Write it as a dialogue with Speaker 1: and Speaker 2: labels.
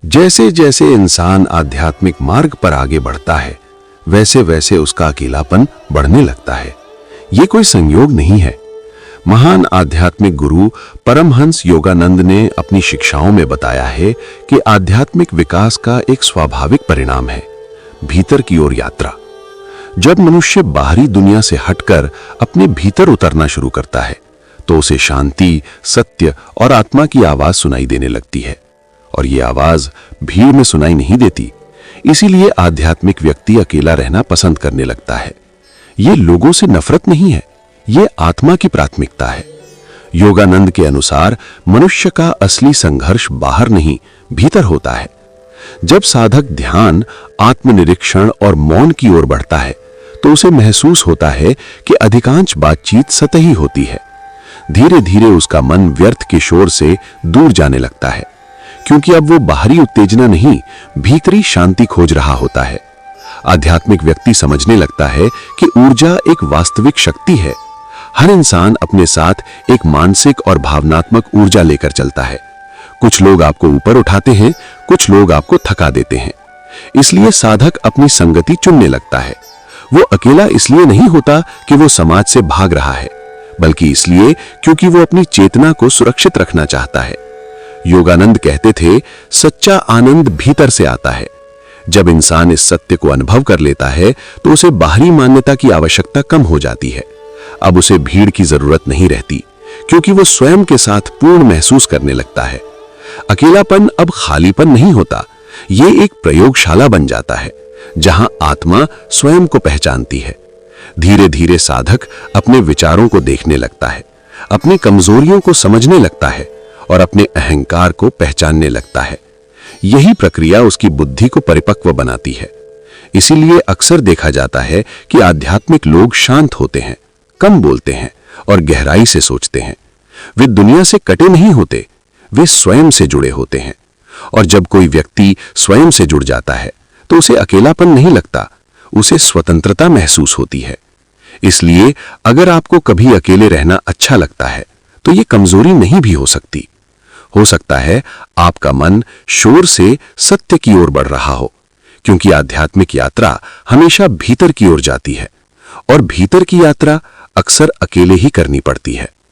Speaker 1: जैसे जैसे इंसान आध्यात्मिक मार्ग पर आगे बढ़ता है, वैसे वैसे उसका अकेलापन बढ़ने लगता है। ये कोई संयोग नहीं है। महान आध्यात्मिक गुरु परमहंस योगानंद ने अपनी शिक्षाओं में बताया है कि आध्यात्मिक विकास का एक स्वाभाविक परिणाम है भीतर की ओर यात्रा। जब मनुष्य बाहरी दुनिया से हटकर अपने भीतर उतरना शुरू करता है, तो उसे शांति, सत्य और आत्मा की आवाज सुनाई देने लगती है। और ये आवाज भीड़ में सुनाई नहीं देती, इसीलिए आध्यात्मिक व्यक्ति अकेला रहना पसंद करने लगता है। ये लोगों से नफरत नहीं है, ये आत्मा की प्राथमिकता है। योगानंद के अनुसार मनुष्य का असली संघर्ष बाहर नहीं, भीतर होता है। जब साधक ध्यान, आत्मनिरीक्षण और मौन की ओर बढ़ता है, तो उसे महसूस होता है कि अधिकांश बातचीत सतही होती है। धीरे धीरे उसका मन व्यर्थ के शोर से दूर जाने लगता है, क्योंकि अब वो बाहरी उत्तेजना नहीं, भीतरी शांति खोज रहा होता है। आध्यात्मिक व्यक्ति समझने लगता है कि ऊर्जा एक वास्तविक शक्ति है। हर इंसान अपने साथ एक मानसिक और भावनात्मक ऊर्जा लेकर चलता है। कुछ लोग आपको ऊपर उठाते हैं, कुछ लोग आपको थका देते हैं। इसलिए साधक अपनी संगति चुनने लगता है। वो अकेला इसलिए नहीं होता कि वो समाज से भाग रहा है, बल्कि इसलिए क्योंकि वो अपनी चेतना को सुरक्षित रखना चाहता है। योगानंद कहते थे, सच्चा आनंद भीतर से आता है। जब इंसान इस सत्य को अनुभव कर लेता है, तो उसे बाहरी मान्यता की आवश्यकता कम हो जाती है। अब उसे भीड़ की जरूरत नहीं रहती, क्योंकि वो स्वयं के साथ पूर्ण महसूस करने लगता है। अकेलापन अब खालीपन नहीं होता, ये एक प्रयोगशाला बन जाता है, जहां आत्मा स्वयं को पहचानती है। धीरे धीरे साधक अपने विचारों को देखने लगता है, अपनी कमजोरियों को समझने लगता है और अपने अहंकार को पहचानने लगता है। यही प्रक्रिया उसकी बुद्धि को परिपक्व बनाती है। इसीलिए अक्सर देखा जाता है कि आध्यात्मिक लोग शांत होते हैं, कम बोलते हैं और गहराई से सोचते हैं। वे दुनिया से कटे नहीं होते, वे स्वयं से जुड़े होते हैं। और जब कोई व्यक्ति स्वयं से जुड़ जाता है, तो उसे अकेलापन नहीं लगता, उसे स्वतंत्रता महसूस होती है। इसलिए अगर आपको कभी अकेले रहना अच्छा लगता है, तो ये कमजोरी नहीं भी हो सकती। हो सकता है आपका मन शोर से सत्य की ओर बढ़ रहा हो, क्योंकि आध्यात्मिक यात्रा हमेशा भीतर की ओर जाती है और भीतर की यात्रा अक्सर अकेले ही करनी पड़ती है।